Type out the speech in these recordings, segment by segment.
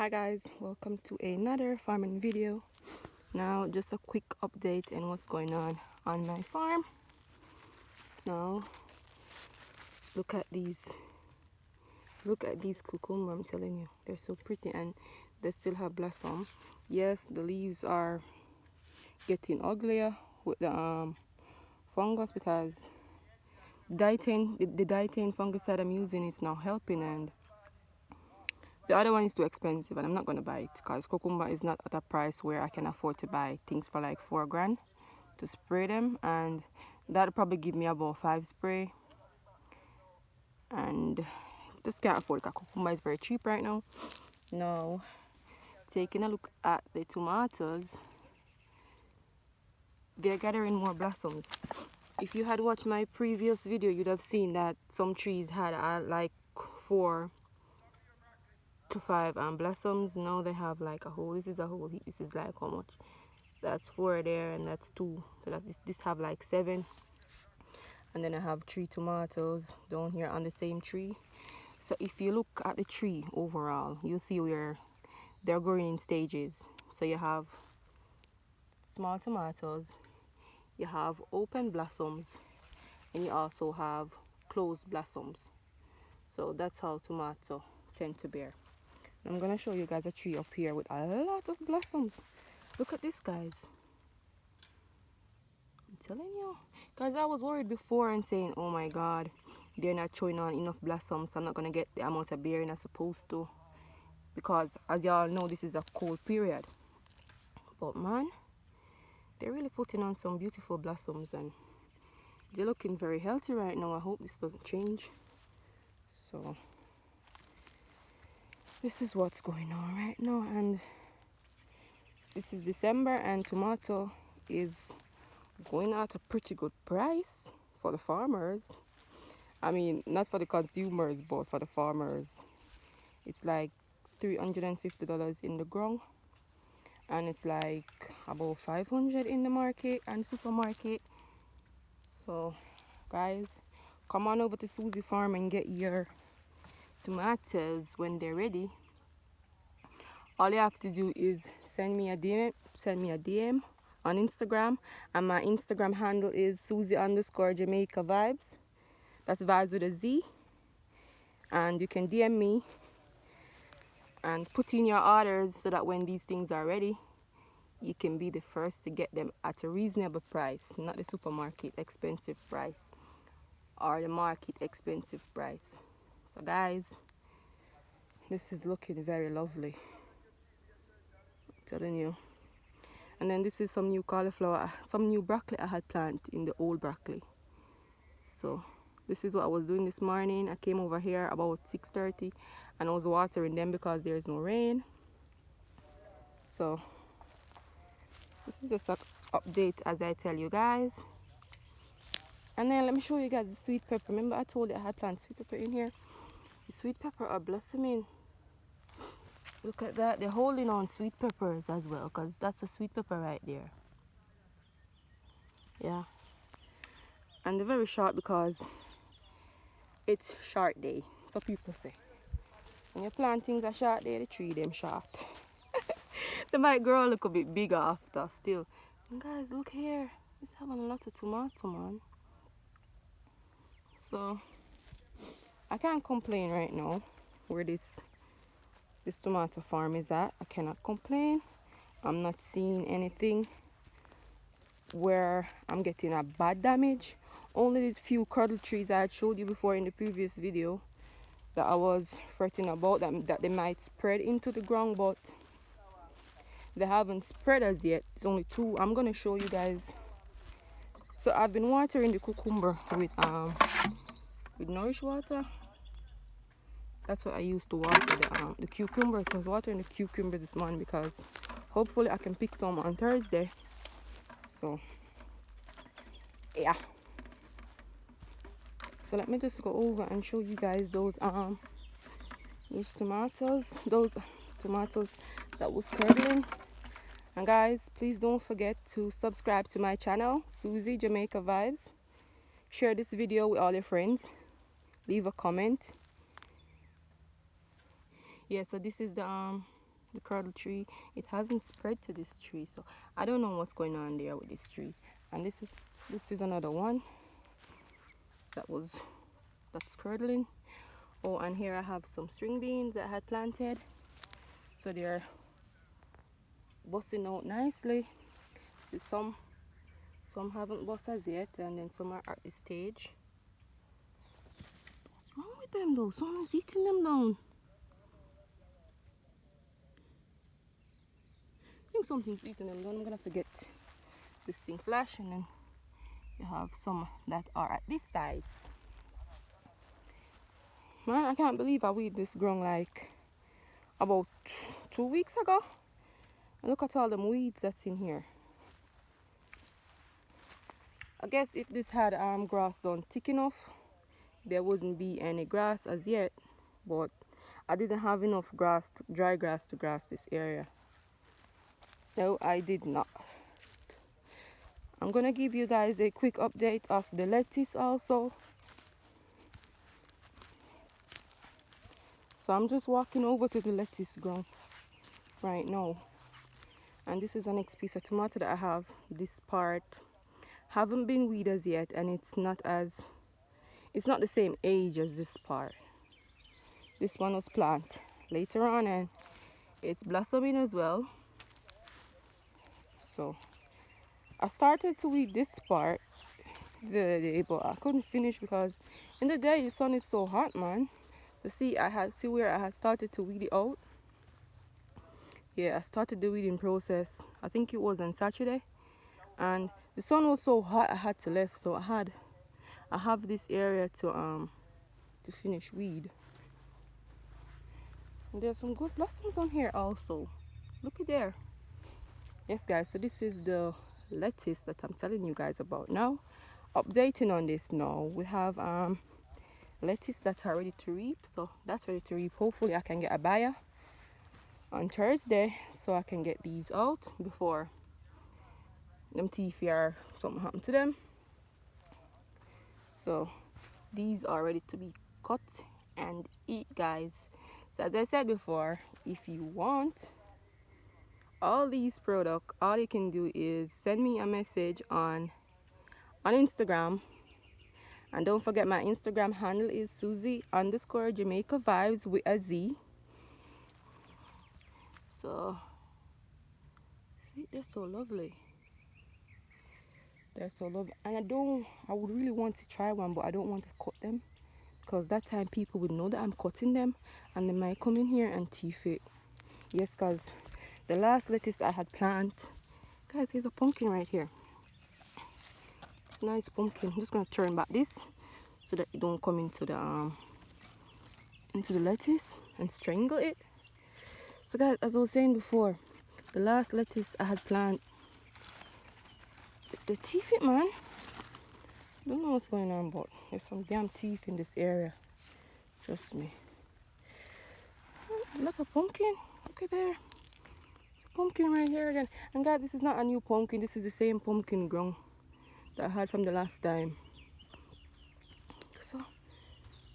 Hi guys, welcome to another farming video. Now just a quick update on what's going on my farm. Now look at these cucumber. I'm telling you, they're so pretty and they still have blossom. Yes, the leaves are getting uglier with the fungus because the dietane fungicide I'm using is not helping, and the other one is too expensive and I'm not going to buy it because cucumber is not at a price where I can afford to buy things for like 4 grand to spray them, and that'll probably give me about 5 spray, and just can't afford it because cucumber is very cheap right now. Now, taking a look at the tomatoes, they're gathering more blossoms. If you had watched my previous video, you'd have seen that some trees had like 4 to 5 blossoms. Now they have like a whole, this is a whole heap. This is like how much? That's 4 there and that's 2. So that this have like 7. And then I have 3 tomatoes down here on the same tree. So if you look at the tree overall, you'll see where they're growing in stages. So you have small tomatoes, you have open blossoms, and you also have closed blossoms. So that's how tomato tend to bear. I'm gonna show you guys a tree up here with a lot of blossoms. Look at this, guys. I'm telling you, guys, I was worried before and saying, oh my god, they're not showing on enough blossoms, so I'm not gonna get the amount of bearing I'm supposed to, because as y'all know, this is a cold period. But man, they're really putting on some beautiful blossoms and they're looking very healthy right now. I hope this doesn't change. So this is what's going on right now, and this is December and tomato is going at a pretty good price for the farmers. I mean, not for the consumers, but for the farmers. It's like $350 in the ground, and it's like about 500 in the market and supermarket. So guys, come on over to Suzie farm and get your tomatoes when they're ready. All you have to do is send me a DM on Instagram, and my Instagram handle is Suzie_Jamaica vibz. That's vibes with a Z. And you can DM me and put in your orders so that when these things are ready, you can be the first to get them at a reasonable price, not the supermarket expensive price or the market expensive price. So guys, this is looking very lovely, I'm telling you. And then this is some new cauliflower, some new broccoli I had planted in the old broccoli. So this is what I was doing this morning. I came over here about 6:30 and I was watering them because there's no rain. So this is just an update as I tell you guys. And then let me show you guys the sweet pepper. Remember I told you I had planted sweet pepper in here? The sweet pepper are blossoming. Look at that. They're holding on sweet peppers as well, because that's a sweet pepper right there. Yeah. And they're very short because it's short day, so people say. When you plant things a short day, the tree them short. They might grow a little bit bigger after still. And guys, look here. It's having a lot of tomato, man. So I can't complain right now where this tomato farm is at. I cannot complain. I'm not seeing anything where I'm getting a bad damage. Only the few cuddle trees I had showed you before in the previous video that I was fretting about that they might spread into the ground, but they haven't spread as yet. It's only 2. I'm gonna show you guys. So I've been watering the cucumber with Nourish water. That's what I used to water the cucumbers. So I was watering the cucumbers this morning because hopefully I can pick some on Thursday. So yeah. So let me just go over and show you guys those tomatoes that was curdling. And guys, please don't forget to subscribe to my channel, Suzie Jamaica Vibes. Share this video with all your friends. Leave a comment. Yeah, so this is the the cradle tree, it hasn't spread to this tree, so I don't know what's going on there with this tree. And this is another one that's curdling. Oh, and here I have some string beans that I had planted, so they're busting out nicely. Some haven't bust as yet, and then some are at this stage. What's wrong with them though? Someone's eating them down. I think something's eating them down. I'm gonna have to get this thing flash, and then you have some that are at this size. Man, I can't believe I weed this grown like about 2 weeks ago. And look at all them weeds that's in here. I guess if this had grass done thick enough, there wouldn't be any grass as yet, but I didn't have enough grass, dry grass to grass this area. No, I did not. I'm gonna give you guys a quick update of the lettuce also. So I'm just walking over to the lettuce ground right now, and this is the next piece of tomato that I have. This part haven't been weeded as yet, and it's not the same age as this part. This one was planted later on, and it's blossoming as well. So I started to weed this part the other day, but I couldn't finish because in the day the sun is so hot, man. So see where I had started to weed it out. Yeah, I started the weeding process, I think it was on Saturday, and the sun was so hot I had to leave, so I have this area to finish weed. And there's some good blossoms on here also. Look at there. Yes guys, so this is the lettuce that I'm telling you guys about now. Updating on this now, we have lettuce that's are ready to reap. So that's ready to reap. Hopefully I can get a buyer on Thursday so I can get these out before them teeth or something happen to them. So these are ready to be cut and eat, guys. So as I said before, if you want all these products, all you can do is send me a message on Instagram. And don't forget, my Instagram handle is Suzie_Jamaica vibz with a Z. So see, they're so lovely. They're so lovely. And I would really want to try one, but I don't want to cut them, because that time people would know that I'm cutting them and they might come in here and teeth it. Yes, because the last lettuce I had planted, guys, here's a pumpkin right here. It's a nice pumpkin. I'm just gonna turn back this so that it don't come into the lettuce and strangle it. So guys, as I was saying before, the last lettuce I had planted, the teeth it, man. Don't know what's going on, but there's some damn teeth in this area. Trust me. A lot of pumpkin. Look at there. Pumpkin right here again. And guys, this is not a new pumpkin. This is the same pumpkin ground that I had from the last time. So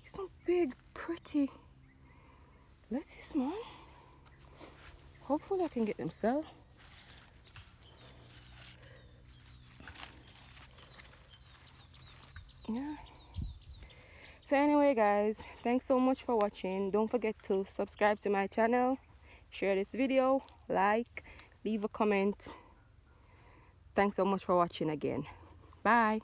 some big, pretty lettuce, man. Hopefully I can get them sold. Yeah. So anyway, guys, thanks so much for watching. Don't forget to subscribe to my channel, share this video, like, leave a comment. Thanks so much for watching again. Bye.